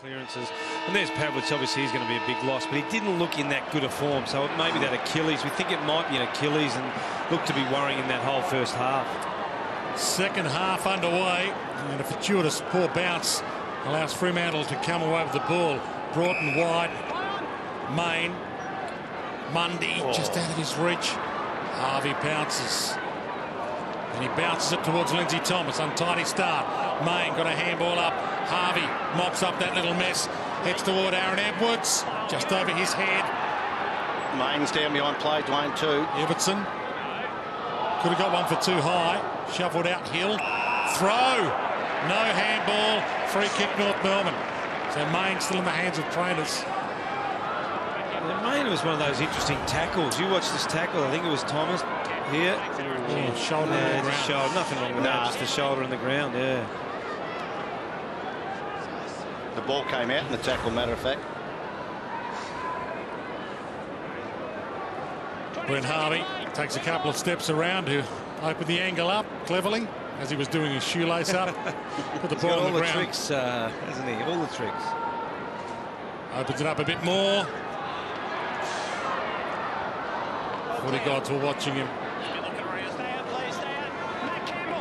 clearances. And there's Pavlich. Obviously he's going to be a big loss, but he didn't look in that good a form, so it may be that Achilles. We think it might be an Achilles and look to be worrying in that whole first half. Second half underway, and a fortuitous poor bounce allows Fremantle to come away with the ball. Broughton wide, Main, Mundy just out of his reach. Harvey pounces, and he bounces it towards Lindsay Thomas. Untidy start. Main got a handball up. Harvey mops up that little mess. Heads toward Aaron Edwards, just over his head. Main's down behind play, Dwayne too. Everton could have got one for too high. Shuffled out Hill. Throw. No handball. Free kick North Melbourne. So Main still in the hands of trainers. Main was one of those interesting tackles. You watched this tackle. I think it was Thomas here. Shoulder in the ground. Shoulder. Nothing wrong with that. Just the shoulder in the ground. Yeah. The ball came out in the tackle, matter of fact. Brent Harvey takes a couple of steps around to open the angle up cleverly as he was doing his shoelace up. Put the ball on the ground. Tricks, hasn't he? All the tricks. Opens it up a bit more. 40 gods were watching him.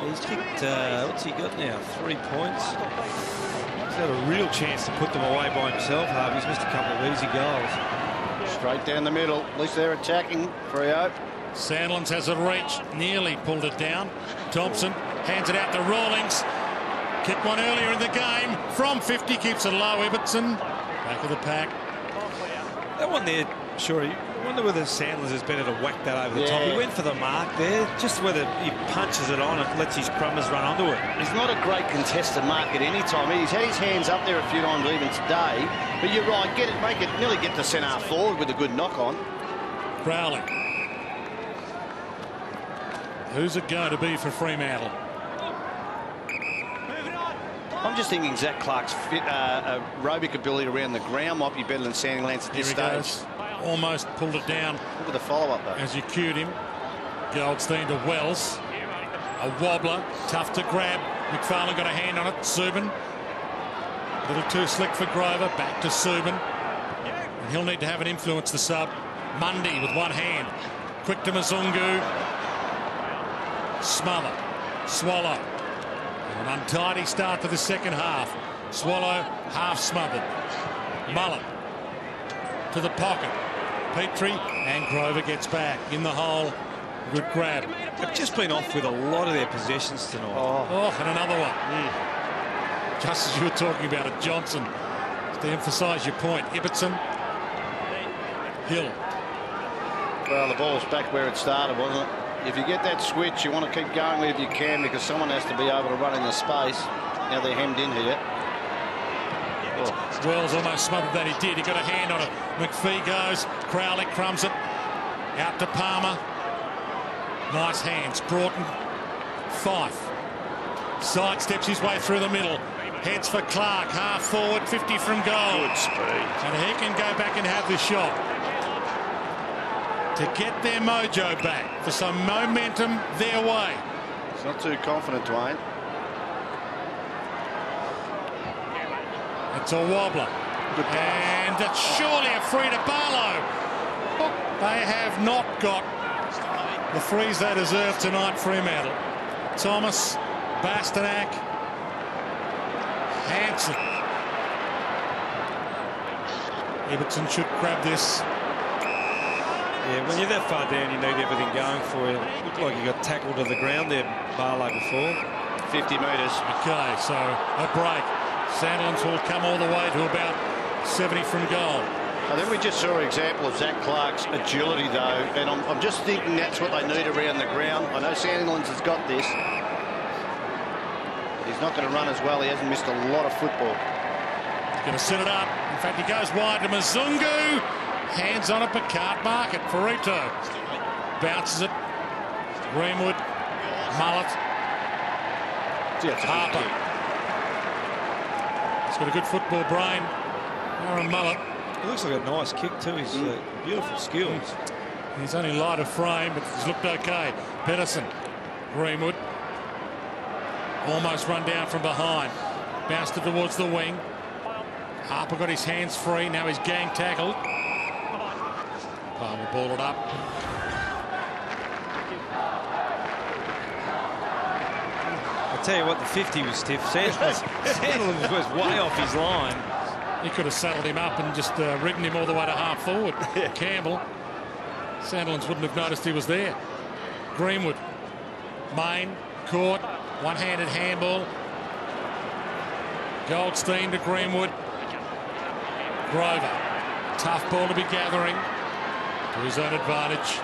He's kicked, what's he got now? 3 points. He's had a real chance to put them away by himself. Harvey's missed a couple of easy goals. Straight down the middle. At least they're attacking. Freo. Sandlands has a reach. Nearly pulled it down. Thompson hands it out to Rawlings. Kicked one earlier in the game. From 50, keeps it low. Everton. Back of the pack. That one there, sure. I wonder whether Sanders is better to whack that over the top. He went for the mark there. Just whether he punches it on and lets his crummers run onto it. He's not a great contested mark at any time. He's had his hands up there a few times even today. But you're right, nearly get the centre half forward with a good knock on. Crowley. Who's it going to be for Fremantle? I'm just thinking Zach Clark's aerobic ability around the ground might be better than Sandlands at this stage. Goes. Almost pulled it down. Look at the follow-up though. As you cued him. Goldstein to Wells. A wobbler, tough to grab. McFarlane got a hand on it. Subin. A little too slick for Grover. Back to Subin. And he'll need to have an influence, the sub. Mundy with one hand. Quick to Mzungu. Smother. Swallow. An untidy start to the second half. Swallow half smothered. Mullet to the pocket. Petrie and Grover gets back in the hole. Good grab. They've just been off with a lot of their possessions tonight. Oh, and another one. Just as you were talking about it, Johnson. To emphasise your point, Ibbotson. Hill. Well, the ball's back where it started, wasn't it? If you get that switch, you want to keep going with it if you can, because someone has to be able to run in the space. Now they're hemmed in here. Wells almost smothered that. He did. He got a hand on it. McPhee goes. Crowley crumbs it. Out to Palmer. Nice hands. Broughton. Fife. Sidesteps his way through the middle. Heads for Clark. Half forward. 50 from goal. Good speed. And he can go back and have the shot. To get their mojo back. For some momentum their way. He's not too confident, Dwayne. It's a wobbler. And it's surely a free to Barlow. They have not got the frees they deserve tonight, Fremantle. Thomas, Bastanak, Hansen. Everton should grab this. Yeah, when you're that far down, you need everything going for you. Looked like you got tackled to the ground there, Barlow, before. 50 metres. Okay, so a break. Sandlands will come all the way to about 70 from goal. I think we just saw an example of Zach Clark's agility, though, and I'm just thinking that's what they need around the ground. I know Sandlands has got this. He's not going to run as well. He hasn't missed a lot of football. He's going to set it up. In fact, he goes wide to Mzungu. Hands on it, but can't mark it. Farito bounces it. Greenwood. Mullet. Harper. He's got a good football brain. Aaron Mullet. He looks like a nice kick too. He's beautiful skills. He's only light of frame, but he's looked okay. Pedersen. Greenwood. Almost run down from behind. Bounced it towards the wing. Harper got his hands free. Now he's gang tackled. Palmer ball it up. I'll tell you what, the 50 was stiff. Sandlin was way off his line. He could have saddled him up and just ridden him all the way to half forward. Campbell. Sandlins wouldn't have noticed he was there. Greenwood. Main. Caught. One-handed handball. Goldstein to Greenwood. Grover. Tough ball to be gathering. To his own advantage.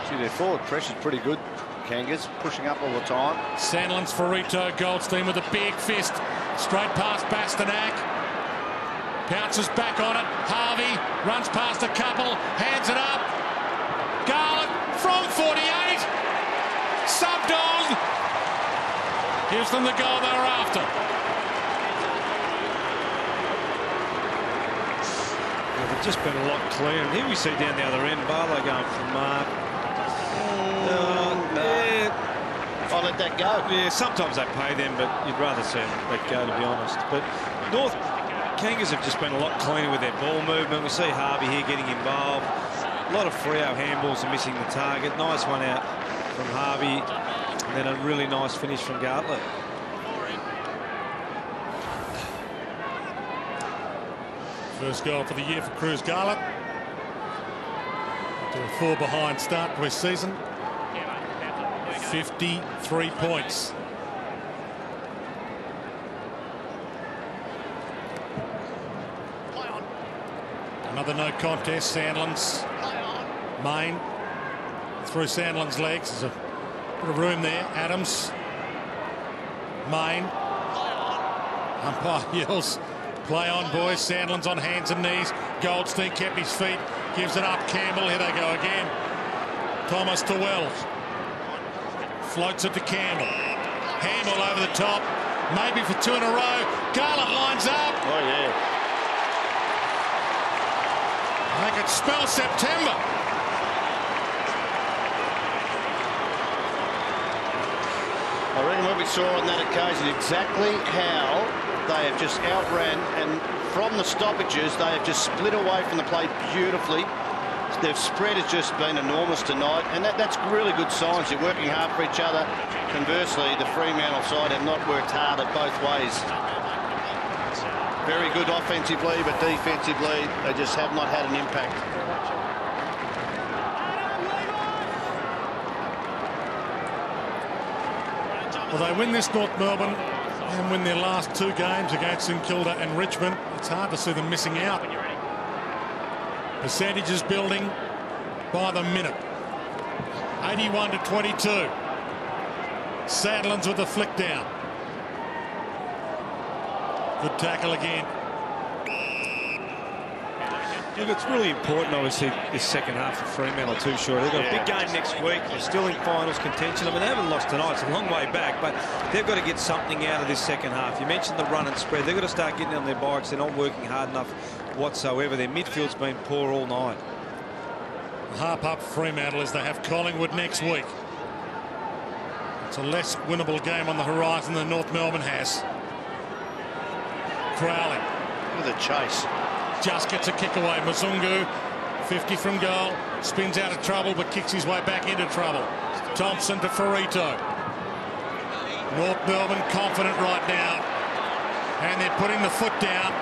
See, their forward pressure's pretty good. Kangas pushing up all the time. Sandlins for Rito. Goldstein with a big fist. Straight past Bastanak. Bounces back on it. Harvey runs past a couple. Hands it up. Garland from 48. Subbed on. Gives them the goal they were after. Well, they've just been a lot clearer. And here we see down the other end, Barlow going for the mark. I'll let that go. Yeah, sometimes they pay them, but you'd rather see them let go, to be honest. But North Kangas have just been a lot cleaner with their ball movement. We see Harvey here getting involved. A lot of Freo handballs are missing the target. Nice one out from Harvey. And then a really nice finish from Gartlett. First goal for the year for Cruz Garlett. To a 4 behind start to his season. 53 points. Another no contest. Sandlin's Main through Sandlin's legs. There's a bit of room there. Adams. Main. Umpire yells, play on, boys. Sandlin's on hands and knees. Goldstein kept his feet. Gives it up. Campbell. Here they go again. Thomas to Wells. Floats it to Campbell. Handball over the top. Maybe for 2 in a row. Garlett lines up. Oh, yeah. They could spell September. I reckon what we saw on that occasion, exactly how they have just outran, and from the stoppages, they have just split away from the play beautifully. Their spread has just been enormous tonight, and that's really good signs. You're working hard for each other. Conversely, the Fremantle side have not worked hard at both ways. Very good offensively, but defensively, they just have not had an impact. Well, they win this North Melbourne and win their last 2 games against St Kilda and Richmond. It's hard to see them missing out. Percentages building by the minute. 81 to 22. Sandlins with the flick down. Good tackle again. Look, it's really important, obviously, this second half for Fremantle too, sure. They've got a big game next week. They're still in finals contention. I mean, they haven't lost tonight. It's a long way back, but they've got to get something out of this second half. You mentioned the run and spread. They've got to start getting on their bikes. They're not working hard enough whatsoever. Their midfield's been poor all night. Harp up Fremantle as they have Collingwood next week. It's a less winnable game on the horizon than North Melbourne has. Crowley. With a chase. Just gets a kick away. Mzungu, 50 from goal. Spins out of trouble but kicks his way back into trouble. Thompson to Ferrito. North Melbourne confident right now. And they're putting the foot down.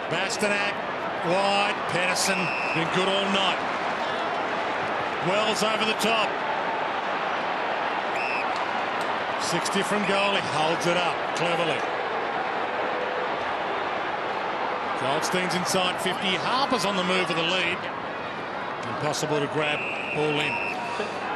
Bastanak wide. Pedersen been good all night. Wells over the top. 60 from goal. He holds it up cleverly. Goldstein's inside 50. Harper's on the move for the lead. Impossible to grab all in.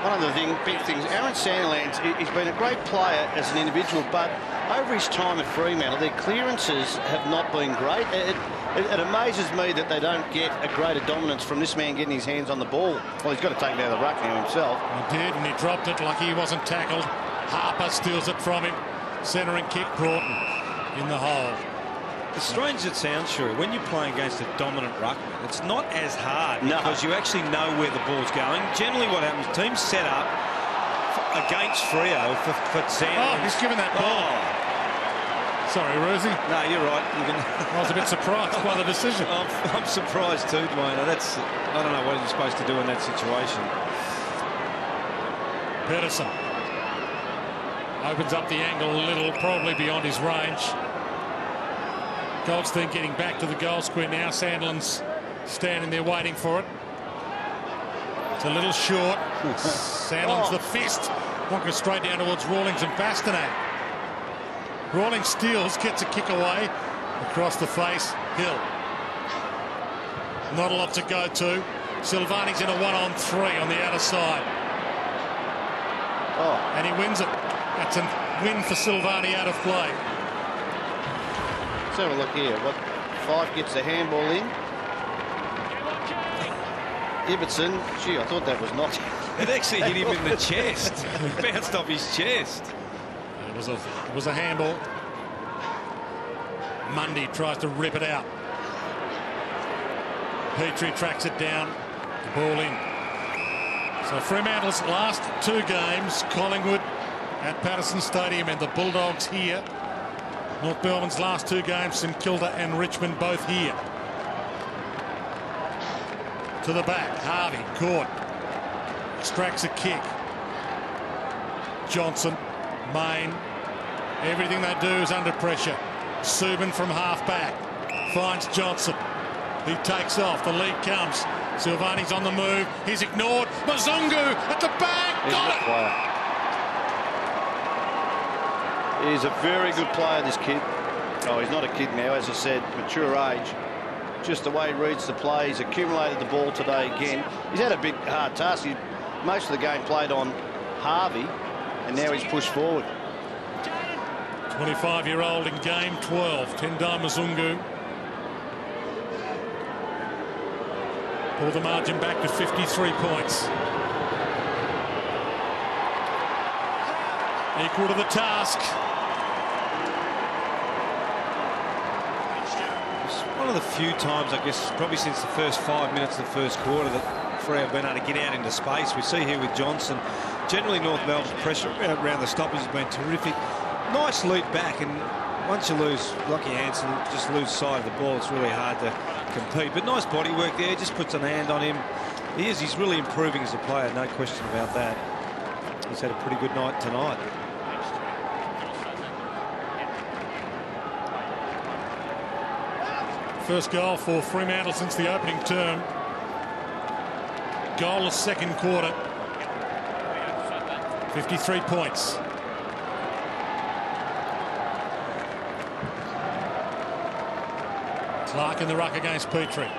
One of the big things, Aaron Sandilands, he's been a great player as an individual, but over his time at Fremantle, their clearances have not been great. It amazes me that they don't get a greater dominance from this man getting his hands on the ball. Well, he's got to take it out of the ruck now himself. He did, and he dropped it like he wasn't tackled. Harper steals it from him. Centering kick, Broughton in the hole. As strange as it sounds, Shrew, when you're playing against a dominant ruckman, it's not as hard because you actually know where the ball's going. Generally what happens, teams set up against Freo for Sandlins. Oh, he's given that ball. Sorry, Rosie. No, you're right. I was a bit surprised by the decision. I'm surprised too, Dwayne. I don't know what you're supposed to do in that situation. Pedersen opens up the angle a little, probably beyond his range. Goldstein getting back to the goal square now. Sandlin's standing there waiting for it. It's a little short. Sandlin's the fist. Walking straight down towards Rawlings and Bastanak. Rawlings steals, gets a kick away. Across the face, Hill. Not a lot to go to. Silvani's in a 1-on-3 on the outer side. And he wins it. That's a win for Silvani out of play. Let's have a look here. What, Fife gets the handball in. Ibbotson, gee, I thought that was not. It actually hit him in the chest. It bounced off his chest. It was a handball. Mundy tries to rip it out. Petrie tracks it down. The ball in. So Fremantle's last 2 games, Collingwood at Patterson Stadium and the Bulldogs here. North Melbourne's last 2 games, St Kilda and Richmond both here. To the back, Harvey caught. Extracts a kick. Johnson, Main. Everything they do is under pressure. Subin from half back. Finds Johnson. He takes off. The lead comes. Silvani's on the move. He's ignored. Mazungu at the back. Got it. He's a very good player, this kid. Oh, he's not a kid now, as I said, mature age. Just the way he reads the play. He's accumulated the ball today again. He's had a big, hard task. Most of the game played on Harvey, and now he's pushed forward. 25-year-old in game 12. Tendai Mazungu. Pull the margin back to 53 points. Equal to the task. It's one of the few times, I guess, probably since the first 5 minutes of the first quarter that Freo have been able to get out into space. We see here with Johnson. Generally, North Melbourne's pressure around the stoppage has been terrific. Nice leap back, and once you lose Lockie Hansen, just lose sight of the ball, it's really hard to compete. But nice body work there, just puts an hand on him. He's really improving as a player, no question about that. He's had a pretty good night tonight. First goal for Fremantle since the opening term. Goalless second quarter. 53 points. Clark in the ruck against Petrie.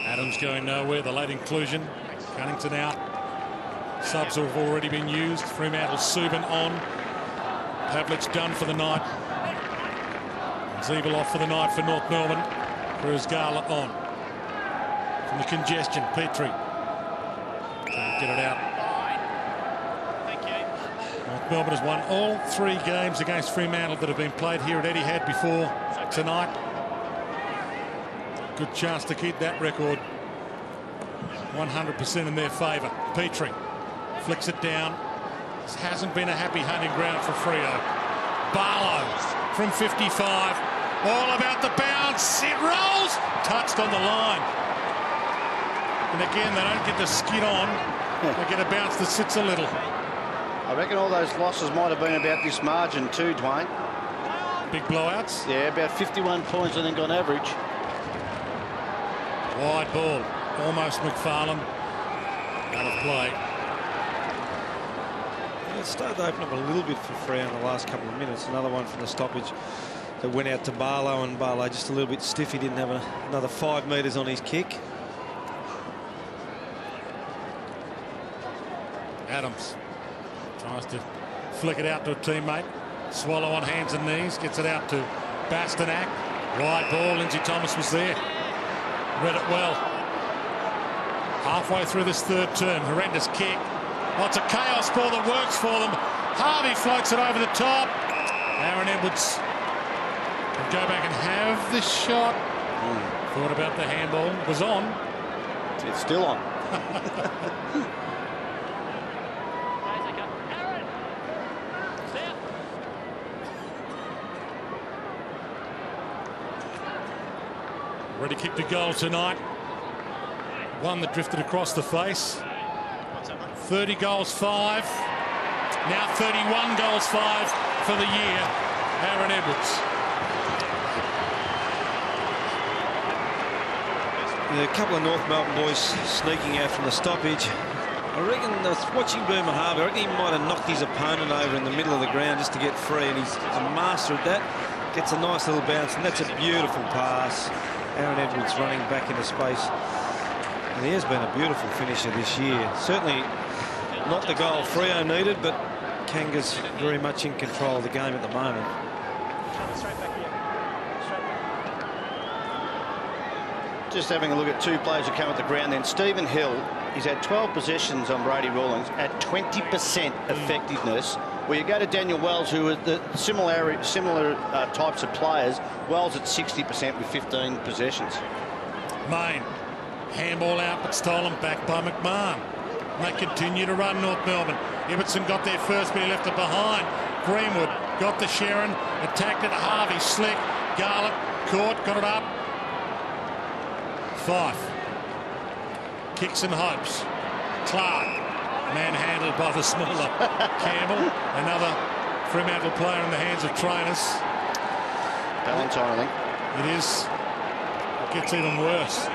Adams going nowhere. The late inclusion. Cunnington out. Subs have already been used. Fremantle Subin on. Pavlich done for the night. Zeeble off for the night for North Melbourne. Cruz Gala on. From the congestion, Petrie. Can't get it out. North Melbourne has won all 3 games against Fremantle that have been played here at Etihad before tonight. Good chance to keep that record 100% in their favour. Petrie flicks it down. This hasn't been a happy hunting ground for Freo. Barlow from 55. All about the bounce. It rolls. Touched on the line. And again, they don't get the skid on. They get a bounce that sits a little. I reckon all those losses might have been about this margin too, Dwayne. Big blowouts? Yeah, about 51 points, I think, on average. Wide ball. Almost McFarlane. Out of play. Yeah, it started to open up a little bit for Freo in the last couple of minutes. Another one from the stoppage that went out to Barlow, and Barlow just a little bit stiff. He didn't have another 5 metres on his kick. Adams tries to flick it out to a teammate. Swallow on hands and knees. Gets it out to Bastanak. Wide ball. Lindsay Thomas was there. Read it well. Halfway through this third term. Horrendous kick. Lots of chaos ball that works for them. Harvey floats it over the top. Aaron Edwards can go back and have the shot. Thought about the handball. It was on. It's still on. Already kicked a goal tonight. One that drifted across the face. 30 goals, 5. Now 31 goals, 5 for the year. Aaron Edwards. A couple of North Melbourne boys sneaking out from the stoppage. I reckon, watching Boomer Harvey, I reckon he might have knocked his opponent over in the middle of the ground just to get free, and he's a master at that. Gets a nice little bounce, and that's a beautiful pass. Aaron Edwards running back into space. And he has been a beautiful finisher this year. Certainly not the goal Freo needed, but Kanga's very much in control of the game at the moment. Just having a look at two players who come at the ground then. Stephen Hill, he's had 12 possessions on Brady Rawlings at 20% effectiveness. Where you go to Daniel Wells, who are the similar types of players. Wells at 60% with 15 possessions. Main. Handball out, but stolen back by McMahon. They continue to run North Melbourne. Everton got there first, but he left it behind. Greenwood got the Sharon, attacked it. Harvey, slick. Garlick, caught, got it up. Fife. Kicks and hopes. Clark. Manhandled by the smaller Campbell. Another Fremantle player in the hands of trainers. Valentine, I think. It is. It gets even worse.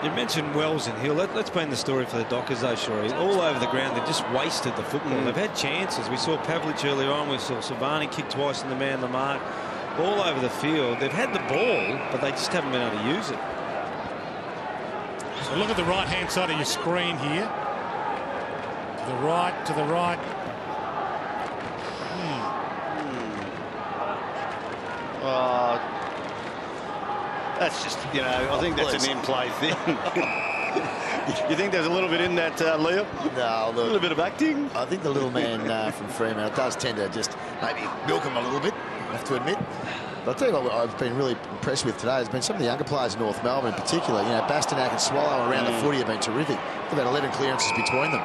You mentioned Wells and Hill. That's been the story for the Dockers, though, Shorey. All over the ground, they've just wasted the football. They've had chances. We saw Pavlich earlier on. We saw Silvani kick twice in the man the mark. All over the field. They've had the ball, but they just haven't been able to use it. So look at the right-hand side of your screen here. To the right, to the right. That's just, you know, I think that's an in-play thing. You think there's a little bit in that, Leo? No, look, a little bit of acting. I think the little man from Fremantle does tend to just maybe milk him a little bit, I have to admit. But I'll tell you what I've been really impressed with today has been some of the younger players in North Melbourne in particular. You know, Bastanak and Swallow around the footy have been terrific. They've had 11 clearances between them.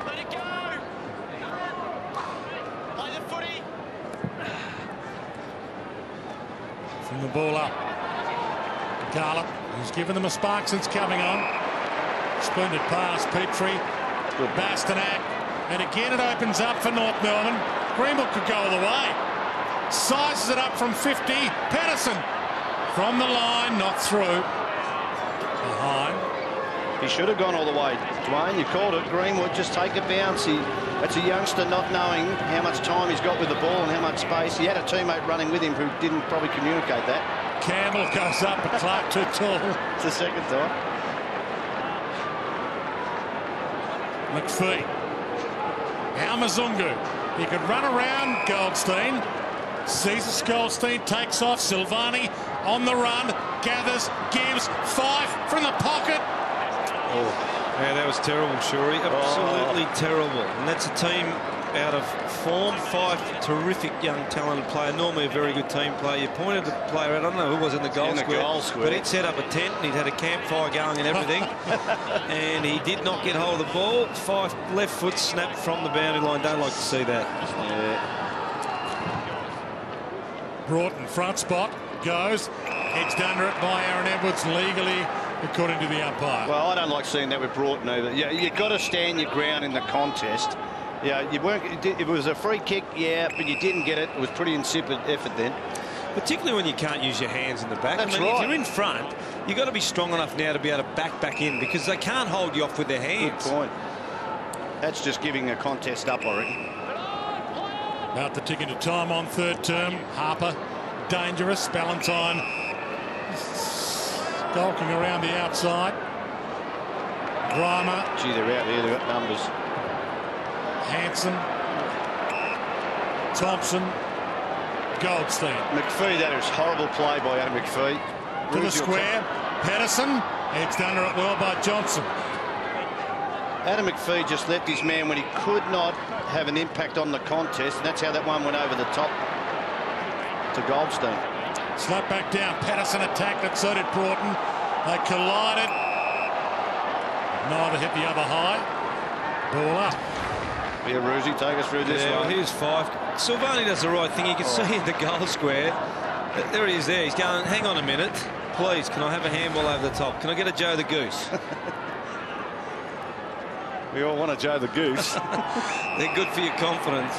Let it go. Play the footy. From the ball up. Garlick, who's given them a spark since coming on. Splendid pass, Petrie. Bastanak. And again it opens up for North Melbourne. Greenwood could go all the way. Sizes it up from 50. Patterson from the line, not through. Behind. He should have gone all the way. Dwayne, you called it. Greenwood, just take a bounce. That's a youngster not knowing how much time he's got with the ball and how much space. He had a teammate running with him who didn't probably communicate that. Campbell goes up, but Clark too tall. It's the second time. McPhee. Almazungu. He could run around Goldstein. Sees Goldstein, takes off. Silvani on the run. Gathers, gives. Fife from the pocket. Oh, yeah, that was terrible, Shorey. Absolutely terrible. And that's a team out of form. Fife, terrific young talented player. Normally a very good team player. You pointed the player out. I don't know who was in the goal square. But he'd set up a tent and he'd had a campfire going and everything. And he did not get hold of the ball. Fife left foot snapped from the boundary line. Don't like to see that. Yeah. Broughton front spot goes. Edged under it by Aaron Edwards legally, according to the umpire. Well, I don't like seeing that with Broughton either. Yeah, you've got to stand your ground in the contest. Yeah, you weren't. It was a free kick, yeah, but you didn't get it. It was pretty insipid effort then. Particularly when you can't use your hands in the back. That's I mean, right. If you're in front, you've got to be strong enough now to be able to back in because they can't hold you off with their hands. Good point. That's just giving a contest up, I reckon. About the tick into time on third term. Harper, dangerous. Ballantyne skulking around the outside. Grimer. Gee, they're out there. They've got numbers. Hanson, Thompson, Goldstein. McPhee, that is horrible play by Adam McPhee. To the square, Patterson, edged under it well by Johnson. Adam McPhee just left his man when he could not have an impact on the contest, and that's how that one went over the top to Goldstein. Slap back down, Patterson attacked it, so did Broughton. They collided. Neither hit the other high. Ball up. Yeah, Roosie, take us through this Well, one. here's 5. Silvani does the right thing. You can see in the goal square. There he is there. He's going, hang on a minute. Please, can I have a handball over the top? Can I get a Joe the Goose? We all want a Joe the Goose. They're good for your confidence.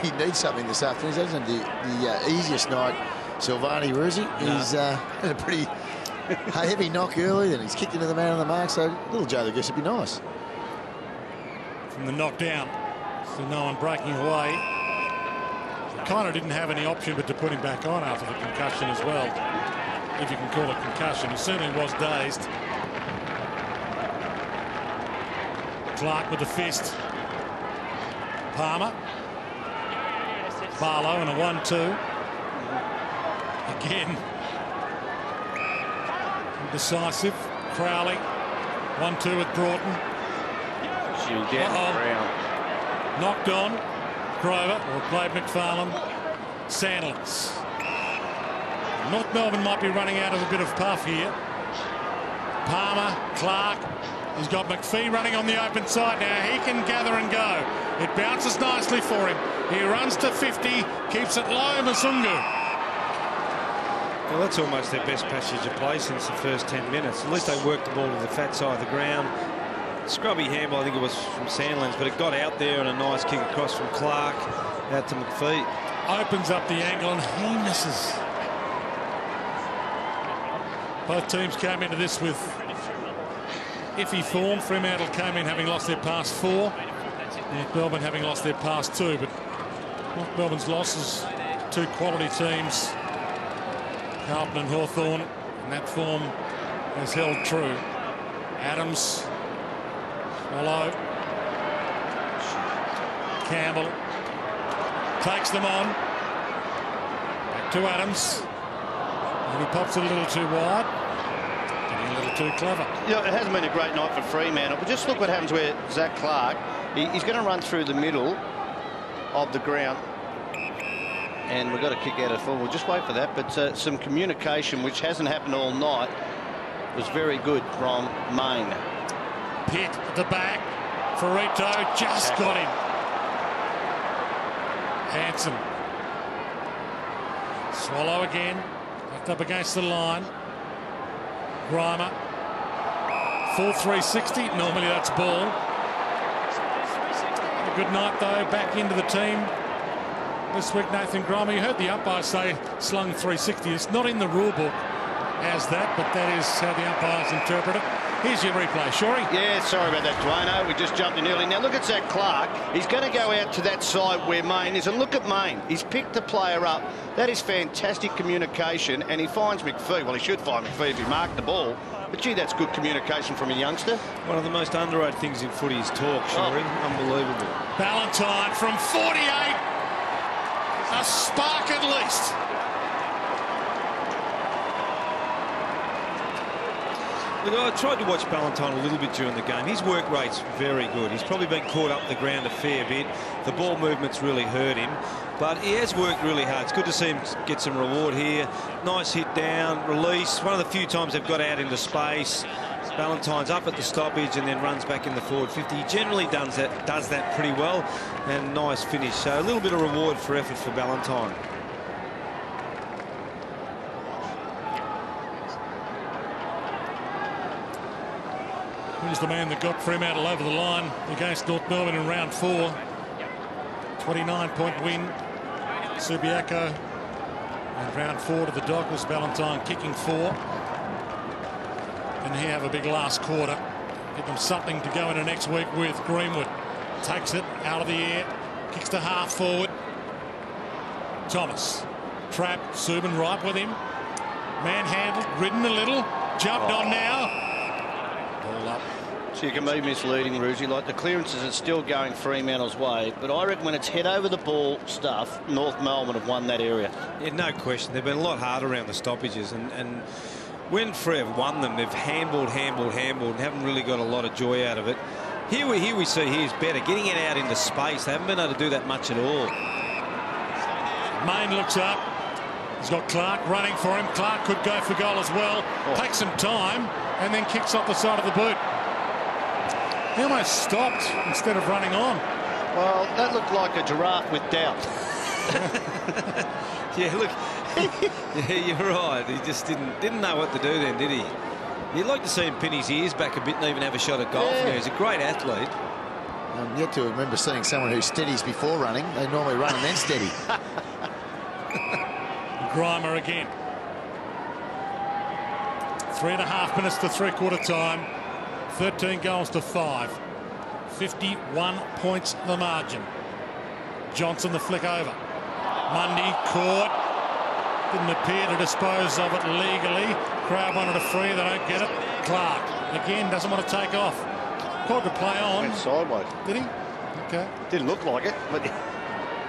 He needs something this afternoon. He hasn't had the easiest night. Silvani Ruzzi. He's had a pretty heavy knock early, and he's kicked into the man on the mark. So little Joe the Goose would be nice. From the knockdown, so no one breaking away. Kind of didn't have any option but to put him back on after the concussion as well, if you can call it concussion. He certainly was dazed. Clark with the fist. Palmer. Barlow and a 1-2. Again. Decisive. Crowley. 1-2 with Broughton. Knocked on. Grover, or played McFarlane. Sandlands. North Melbourne might be running out of a bit of puff here. Palmer, Clark. He's got McPhee running on the open side now. He can gather and go. It bounces nicely for him. He runs to 50, keeps it low, Masungu. Well, that's almost their best passage of play since the first 10 minutes. At least they worked the ball to the fat side of the ground. Scrubby handball, I think it was from Sandlands, but it got out there and a nice kick across from Clark out to McPhee. Opens up the angle and he misses. Both teams came into this with iffy form. Fremantle came in having lost their past 4. North Melbourne having lost their past 2, but North Melbourne's losses, 2 quality teams, Carlton and Hawthorn, and that form has held true. Adams, Swallow, Campbell takes them on. Back to Adams, and he pops it a little too wide. Getting a little too clever. You know, it hasn't been a great night for Fremantle, but just look what happens where Zach Clark, he's going to run through the middle of the ground, and we've got a kick out of full. We'll just wait for that, but some communication, which hasn't happened all night, was very good from Main. Pitt at the back. Ferrito just got him. Hanson. Swallow again. Left up against the line. Grimer. Full 360. Normally that's ball. A good night though. Back into the team this week, Nathan Grimer. You heard the umpire say slung 360. It's not in the rule book as that, but that is how the umpires interpret it. Here's your replay, Shorey. Yeah, sorry about that, Dwayno. We just jumped in early. Now look at Zach Clark. He's going to go out to that side where Main is, and look at Main. He's picked the player up. That is fantastic communication, and he finds McPhee. Well, he should find McPhee if he marked the ball. But gee, that's good communication from a youngster. One of the most underrated things in footy is talk, Shorey. Unbelievable. Ballantyne from 48. A spark at least. Look, I tried to watch Ballantyne a little bit during the game. His work rate's very good. He's probably been caught up the ground a fair bit. The ball movement's really hurt him, but he has worked really hard. It's good to see him get some reward here. Nice hit down, release. One of the few times they've got out into space. Ballantyne's up at the stoppage and then runs back in the forward 50. He generally does that pretty well, and nice finish. So a little bit of reward for effort for Ballantyne. Here's the man that got Fremantle over the line against North Melbourne in round 4. 29-point win. Subiaco in round 4 to the Dockers. Ballantyne kicking 4. And he have a big last quarter. Give them something to go into next week with. Greenwood takes it out of the air. Kicks to half forward. Thomas. Trap. Subin right with him. Manhandled. Ridden a little. Jumped on now. Ball up. So you can be misleading, Roosie. Like, the clearances are still going Fremantle's way, but I reckon when it's head over the ball stuff, North Melbourne have won that area. Yeah, no question. They've been a lot harder around the stoppages, and when Free have won them, they've handballed, and haven't really got a lot of joy out of it. Here we see here's better, getting it out into space. They haven't been able to do that much at all. Main looks up. He's got Clark running for him. Clark could go for goal as well. Takes some time and then kicks off the side of the boot. He almost stopped instead of running on. Well, that looked like a giraffe with doubt. Yeah, look, yeah, you're right. He just didn't know what to do then, did he? You'd like to see him pin his ears back a bit and even have a shot at golf. Yeah. He's a great athlete. I'm yet to remember seeing someone who steadies before running. They normally run and then steady. Grimer again. 3.5 minutes to three-quarter time. 13 goals to 5. 51 points the margin. Johnson the flick over. Mundy caught. Didn't appear to dispose of it legally. Crowd wanted a free. They don't get it. Clark again doesn't want to take off. Called to play on. Went sideways. Did he? Okay. Didn't look like it, but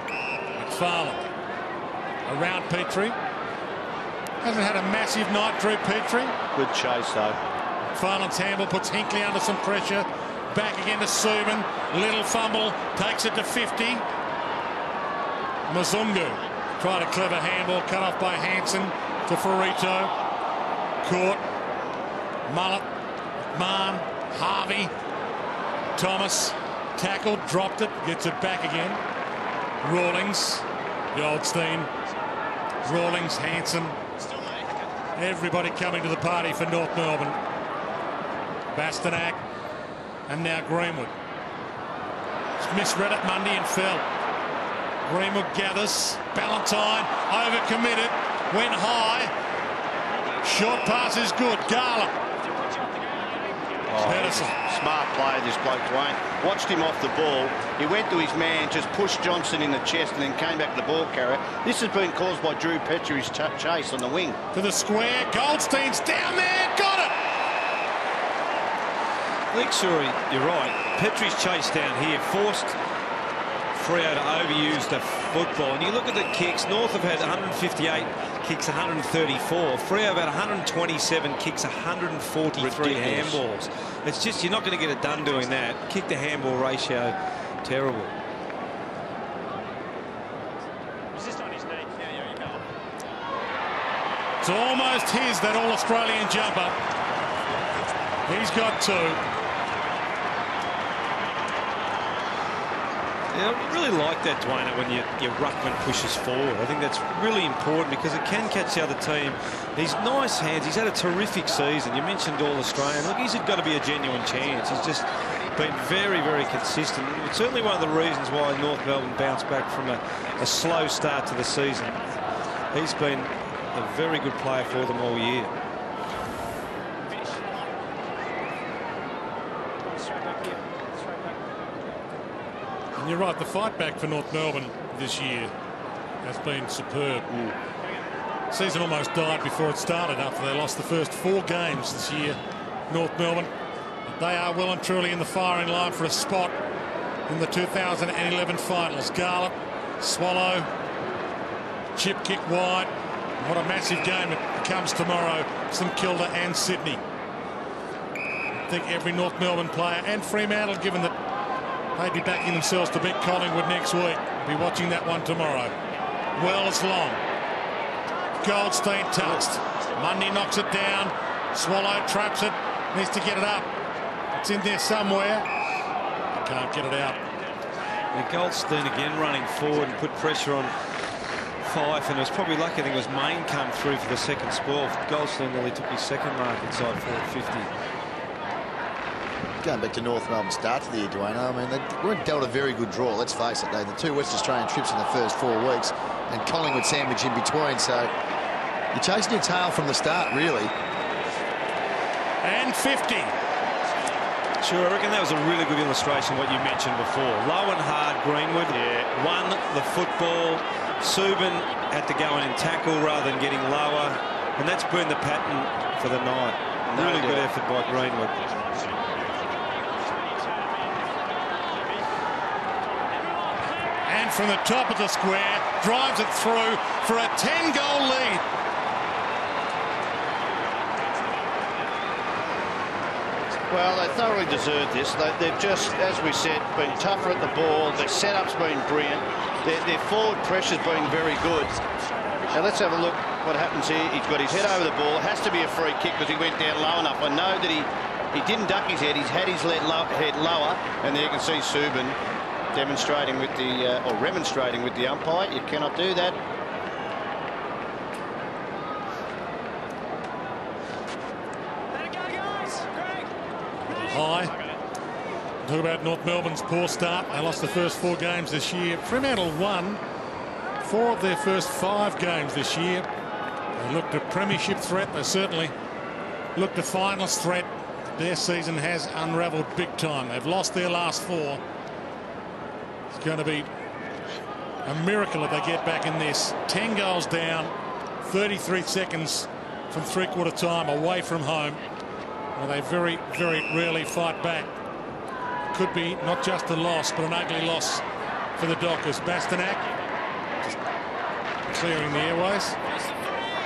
McFarlane around Petrie. Hasn't had a massive night, Drew Petrie. good chase though. McFarlane's handle puts Hinkley under some pressure. Back again to Subin. Little fumble. Takes it to 50. Mzungu tried a clever handball. Cut off by Hansen to Ferrito. Caught. Mullet. McMahon. Harvey. Thomas. Tackled. Dropped it. Gets it back again. Rawlings. Goldstein. Rawlings. Hansen. Everybody coming to the party for North Melbourne. Bastanak. And now Greenwood. Misread it Mundy and fell. Greenwood gathers. Ballantyne overcommitted. Went high. Short pass is good. Garland. Pedersen. Smart play, this bloke, Dwayne. Watched him off the ball. He went to his man, just pushed Johnson in the chest and then came back to the ball carrier. This has been caused by Drew Petrie's chase on the wing. To the square. Goldstein's down there. Got it. I think, Shuri, you're right. Petrie's chase down here forced Freo to overuse the football. And you look at the kicks. North have had 158, kicks 134. Freo have had 127, kicks 143 handballs. It's just, you're not going to get it done doing that. Kick to handball ratio, terrible. It's almost his, that All-Australian jumper. He's got two. Yeah, I really like that, Dwayne, when your ruckman pushes forward. I think that's really important because it can catch the other team. He's nice hands. He's had a terrific season. You mentioned All-Australian. Look, he's got to be a genuine chance. He's just been very, very consistent. It's certainly one of the reasons why North Melbourne bounced back from a slow start to the season. He's been a very good player for them all year. And you're right, the fight back for North Melbourne this year has been superb. Season almost died before it started after they lost the first 4 games this year, North Melbourne. But they are well and truly in the firing line for a spot in the 2011 finals. Garlett, Swallow, chip kick wide. What a massive game it becomes tomorrow, St Kilda and Sydney. I think every North Melbourne player and Fremantle, given that they'd be backing themselves to beat Collingwood next week, be watching that one tomorrow. Wells long. Goldstein touched. Mundy knocks it down. Swallow traps it. Needs to get it up. It's in there somewhere. Can't get it out. And Goldstein again running forward and put pressure on Fife, and it was probably lucky. I think it was Main come through for the second spoil. Goldstein nearly took his second mark inside 450. Going back to North Melbourne start to the year, Dwayne, I mean, they weren't dealt a very good draw, let's face it. They had the 2 West Australian trips in the first 4 weeks and Collingwood sandwich in between, so you're chasing your tail from the start, really. And 50. Sure, I reckon that was a really good illustration of what you mentioned before. Low and hard, Greenwood won the football. Subin had to go in and tackle rather than getting lower, and that's been the pattern for the night. Really good effort by Greenwood. From the top of the square, drives it through for a 10-goal lead. Well, they thoroughly deserved this. They've just, as we said, been tougher at the ball. Their setup's been brilliant. Their forward pressure's been very good. Now let's have a look what happens here. He's got his head over the ball. Has to be a free kick because he went down low enough. I know that he He didn't duck his head. He's had his head lower, and there you can see Subban demonstrating with the or remonstrating with the umpire. You cannot do that. Let it go, guys. Greg. High. Talk about North Melbourne's poor start. They lost the first 4 games this year. Fremantle won 4 of their first 5 games this year. They looked a premiership threat. They certainly looked a finalist threat. Their season has unravelled big time. They've lost their last 4. It's going to be a miracle if they get back in this. 10 goals down, 33 seconds from three-quarter time away from home. Well, they very, very rarely fight back. Could be not just a loss, but an ugly loss for the Dockers. Bastanak just clearing the airways.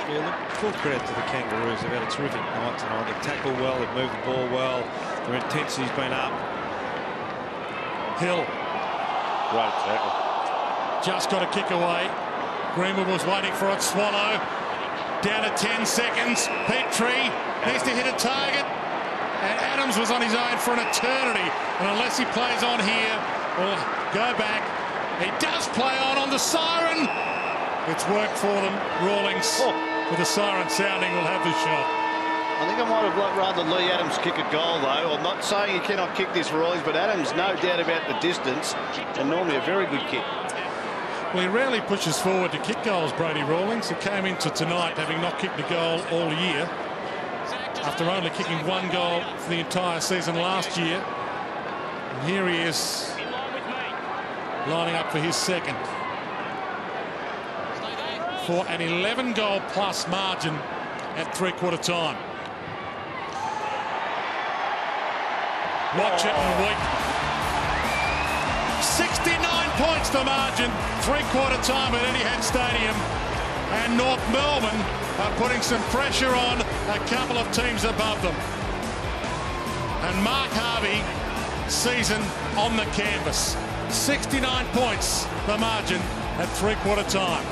Yeah, look, full credit to the Kangaroos. They've had a terrific night tonight. They've tackled well, they've moved the ball well. Their intensity's been up. Hill. Great tackle. Just got a kick away. Greenwood was waiting for it. Swallow. Down to 10 seconds. Petrie needs to hit a target. And Adams was on his own for an eternity. And unless he plays on here, we'll go back. He does play on the siren. It's worked for them. Rawlings, with the siren sounding, will have the shot. I think I might have rather Lee Adams kick a goal, though. I'm not saying he cannot kick this for Rawlings, but Adams, no doubt about the distance, and normally a very good kick. Well, he rarely pushes forward to kick goals, Brady Rawlings. He came into tonight having not kicked a goal all year, after only kicking 1 goal for the entire season last year. And here he is, lining up for his second, for an 11-goal plus margin at three-quarter time. Watch it and wait. 69 points the margin, three-quarter time at Etihad Stadium. And North Melbourne are putting some pressure on a couple of teams above them. And Mark Harvey, season on the canvas. 69 points the margin at three-quarter time.